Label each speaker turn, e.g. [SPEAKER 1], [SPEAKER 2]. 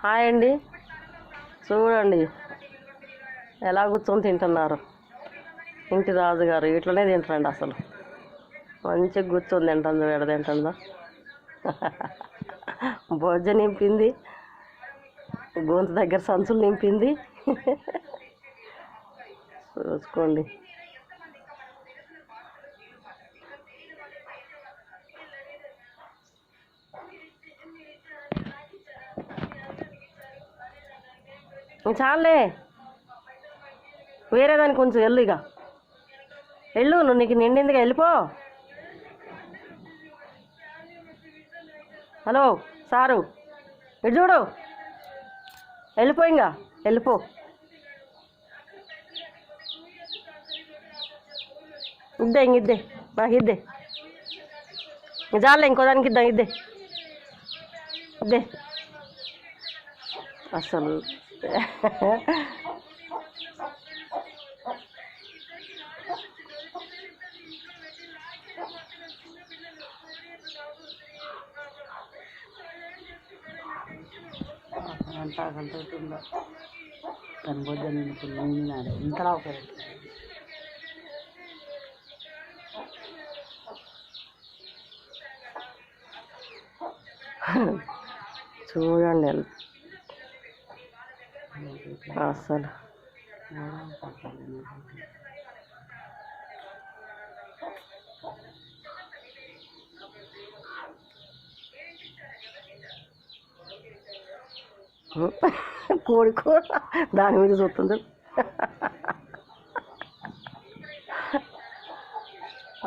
[SPEAKER 1] Hi అండి, చూడండి ఎలా కూర్చొని తింటున్నారు. ఇంటి రాజుగారు ఇట్లనే తింటారండి. అసలు మంచిగా కూర్చొని తింటుందో ఎడ తింటుందో. బొజ్జ నింపింది, గొంతు దగ్గర సంచులు నింపింది. చూసుకోండి. చాలే, వేరే దానికి కొంచెం వెళ్ళు. ఇక వెళ్ళు, నువ్వు నీకు నిండిందిగా, వెళ్ళిపో. హలో సారు, ఇటు చూడు, వెళ్ళిపో, ఇంకా వెళ్ళిపో. ఇద్దే నాకు ఇద్దే, చాలే, ఇంకో దానికి ఇద్దాం. ఇద్దే అసలు.
[SPEAKER 2] గంట ఉంటుందో దాని బొజ్జ నిండుకున్నాడు ఇంతలా ఒక
[SPEAKER 1] చూడండి అసలు. కోడి కూర దాని మీద చూస్తుంది.